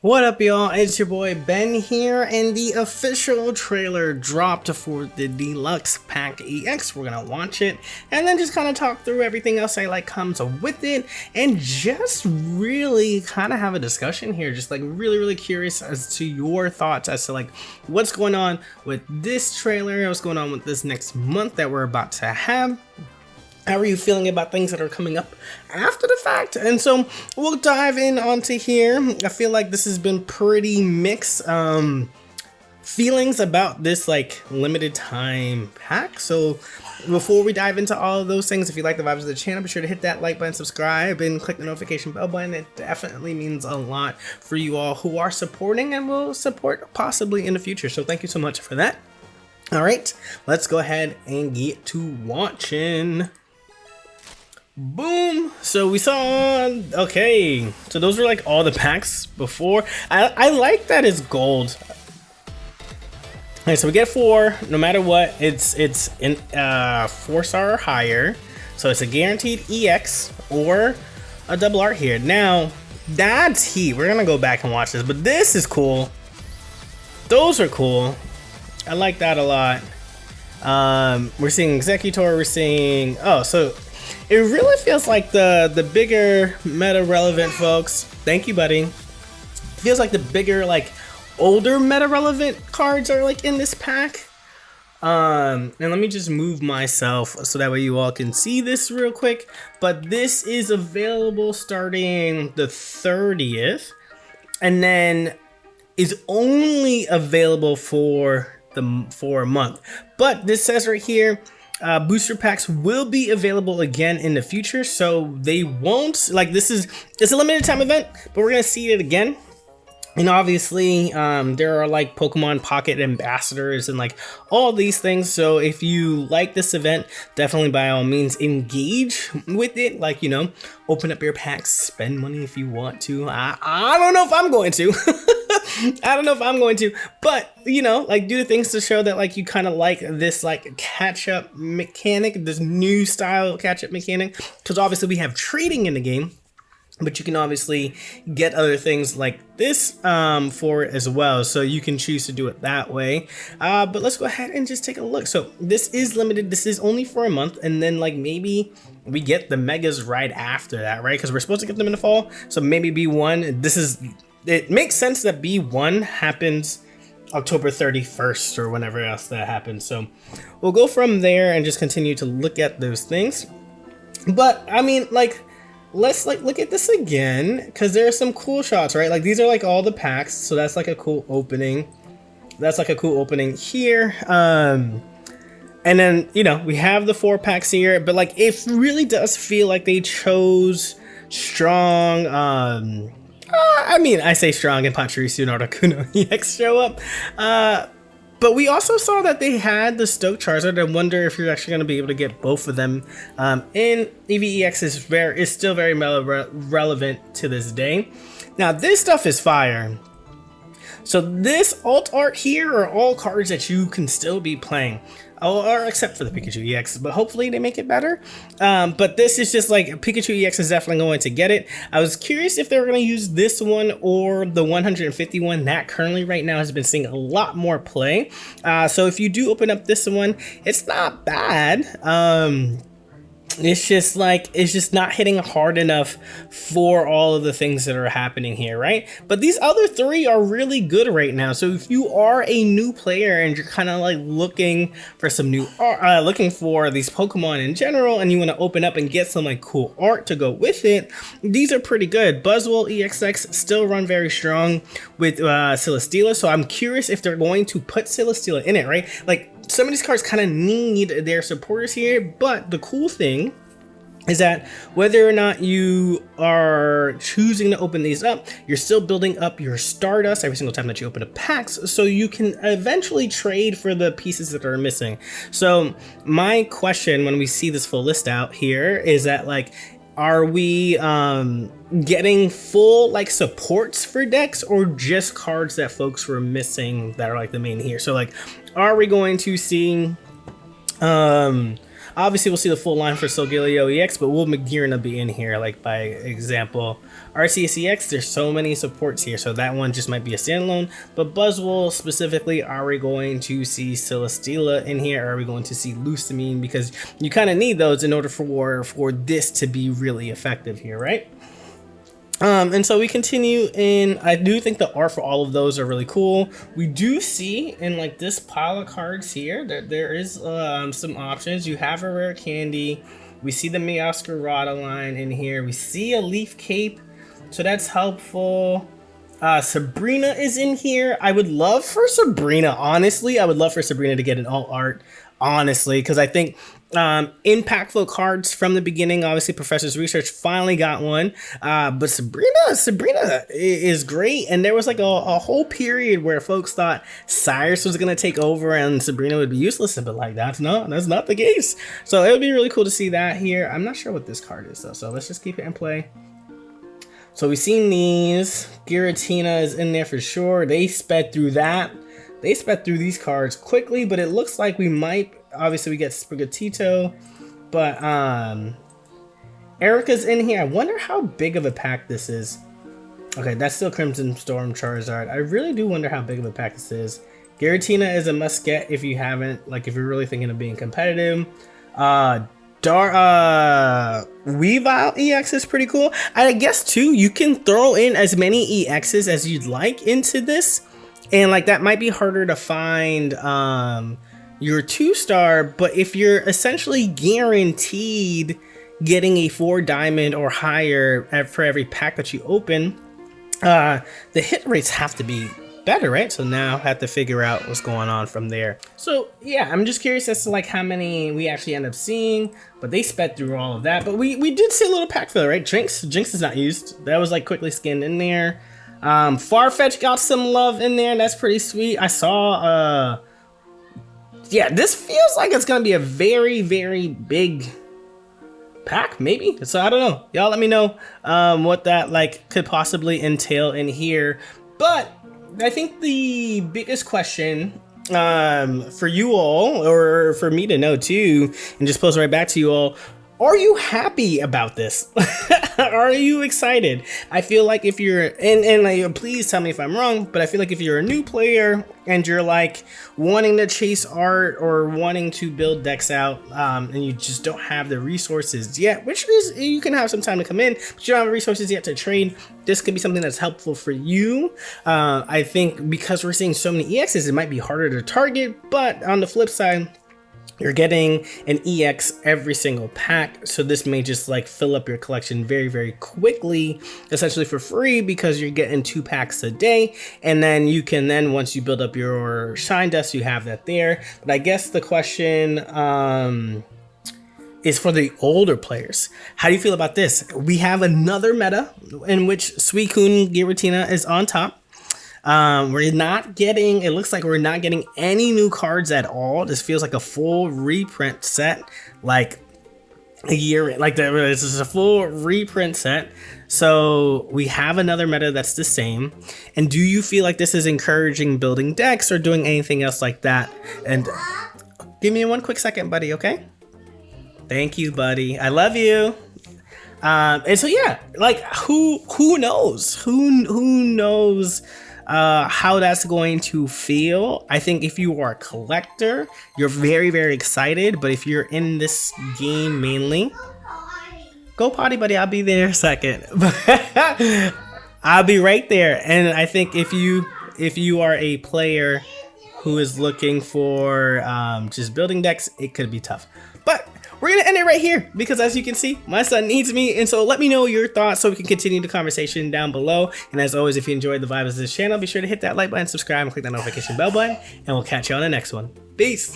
What up, y'all? It's your boy Ben here, and the official trailer dropped for the Deluxe Pack EX. We're gonna watch it and then just kind of talk through everything else I like comes with it, and just really kind of have a discussion here. Just like really curious as to your thoughts as to like what's going on with this trailer, what's going on with this next month that we're about to have. How are you feeling about things that are coming up after the fact? And so we'll dive in onto here. I feel like this has been pretty mixed feelings about this like limited time pack. So before we dive into all of those things, if you like the vibes of the channel, be sure to hit that like button, subscribe, and click the notification bell button. It definitely means a lot for you all who are supporting and will support possibly in the future. So thank you so much for that. All right, let's go ahead and get to watching. Boom. So we saw, okay, so those were like all the packs before. I like that it's gold. Okay, so we get 4 no matter what. It's in 4-star or higher, so it's a guaranteed EX or a double art here. Now that's heat. We're gonna go back and watch this, but this is cool. Those are cool. I like that a lot. We're seeing Executor, we're seeing, oh, so it really feels like the bigger meta relevant folks. Thank you, buddy. Feels like the bigger, like older meta relevant cards are like in this pack. And let me just move myself so that way you all can see this real quick. But this is available starting the 30th, and then is only available for a month. But this says right here, booster packs will be available again in the future, so they won't, like, it's a limited time event, but we're gonna see it again. And obviously there are like Pokemon Pocket ambassadors and like all these things, so if you like this event, definitely by all means engage with it. Like, you know, open up your packs, spend money if you want to. I don't know if I'm going to I don't know if I'm going to, but you know, like, do the things to show that like you kind of like this like catch-up mechanic, this new style catch-up mechanic, because obviously we have trading in the game, but you can obviously get other things like this for it as well, so you can choose to do it that way. But let's go ahead and just take a look. So this is limited, this is only for a month, and then like maybe we get the megas right after that, right? Because we're supposed to get them in the fall, so maybe B1, it makes sense that B1 happens October 31st or whenever else that happens. So we'll go from there and just continue to look at those things. But I mean, like, let's like look at this again, because there are some cool shots, right? Like, these are like all the packs, so that's like a cool opening. That's like a cool opening here. And then, you know, we have the 4 packs here, but like it really does feel like they chose strong. I mean, I say strong and Pachirisu and Articuno EX show up. But we also saw that they had the Stoke Charizard. I wonder if you're actually going to be able to get both of them. And EVEX is still very relevant to this day. Now, this stuff is fire. So this alt art here are all cards that you can still be playing. Or except for the Pikachu EX, but hopefully they make it better. But this is just like, Pikachu EX is definitely going to get it. I was curious if they were going to use this one or the 151 that currently right now has been seeing a lot more play. So if you do open up this one, it's not bad. It's just like, it's just not hitting hard enough for all of the things that are happening here, right? But these other 3 are really good right now. So if you are a new player and you're kind of like looking for some new art, looking for these Pokemon in general, and you want to open up and get some like cool art to go with it, these are pretty good. Buzzwole EXX still run very strong with Celesteela, so I'm curious if they're going to put Celesteela in it, right? Like, some of these cards kind of need their supporters here, but the cool thing is that whether or not you are choosing to open these up, you're still building up your Stardust every single time that you open up packs, so you can eventually trade for the pieces that are missing. So my question when we see this full list out here is that, like, are we getting full like supports for decks, or just cards that folks were missing that are like the main here? So like, are we going to see Obviously, we'll see the full line for Solgaleo EX, but will Magearna be in here? Like, by example, Arceus EX, there's so many supports here, so that one just might be a standalone. But Buzzwole specifically, are we going to see Celesteela in here? Are we going to see Lusamine? Because you kind of need those in order for this to be really effective here, right? And so we continue in. I do think the art for all of those are really cool. We do see in like this pile of cards here that there is some options. You have a rare candy. We see the Meowscarada line in here. We see a Leaf Cape, so that's helpful. Sabrina is in here. I would love for Sabrina, honestly. I would love for Sabrina to get an alt art, honestly, because I think impactful cards from the beginning. Obviously, Professor's Research finally got one, but Sabrina is great. And there was like a whole period where folks thought Cyrus was gonna take over and Sabrina would be useless, but like that's not the case. So it would be really cool to see that here. I'm not sure what this card is though, so let's just keep it in play. So we've seen these. Giratina is in there for sure. They sped through that. They sped through these cards quickly, but it looks like we might. Obviously, we get Sprigatito, but Erica's in here. I wonder how big of a pack this is. Okay, that's still Crimson Storm Charizard. I really do wonder how big of a pack this is. Giratina is a must get if you haven't, like if you're really thinking of being competitive. Weavile EX is pretty cool. I guess too, you can throw in as many EXs as you'd like into this, and like that might be harder to find your 2-star, but if you're essentially guaranteed getting a 4 diamond or higher for every pack that you open, the hit rates have to be better, right? So now I have to figure out what's going on from there. So yeah, I'm just curious as to like how many we actually end up seeing, but they sped through all of that. But we did see a little pack filler, right? Jinx is not used. That was like quickly skinned in there. Farfetch got some love in there. That's pretty sweet. I saw yeah, this feels like it's gonna be a very, very big pack, maybe. So I don't know. Y'all let me know what that like could possibly entail in here. But I think the biggest question for you all, or for me to know too, and just pose right back to you all, are you happy about this? Are you excited? I feel like if you're, and like, please tell me if I'm wrong, but I feel like if you're a new player and you're like wanting to chase art or wanting to build decks out, and you just don't have the resources yet, which is, you can have some time to come in, but you don't have resources yet to trade, this could be something that's helpful for you. I think because we're seeing so many EXs, it might be harder to target, but on the flip side, you're getting an EX every single pack, so this may just like fill up your collection very, very quickly, essentially for free, because you're getting 2 packs a day, and then you can once you build up your shine dust, you have that there. But I guess the question is for the older players. How do you feel about this? We have another meta in which Suicune Giratina is on top. We're not getting, it looks like we're not getting any new cards at all. This feels like a full reprint set, like a year, like this is a full reprint set. So we have another meta that's the same. And do you feel like this is encouraging building decks or doing anything else like that? And give me 1 quick second, buddy, okay? Thank you, buddy. I love you. And so yeah, like who knows? Who knows how that's going to feel? I think if you are a collector, you're very, very excited. But if you're in this game mainly, go potty, buddy. I'll be there in a second. I'll be right there. And I think if you are a player who is looking for just building decks, it could be tough. But we're gonna end it right here because, as you can see, my son needs me, and so let me know your thoughts so we can continue the conversation down below. And as always, if you enjoyed the vibes of this channel, be sure to hit that like button, subscribe, and click that notification bell button, and we'll catch you on the next one. Peace.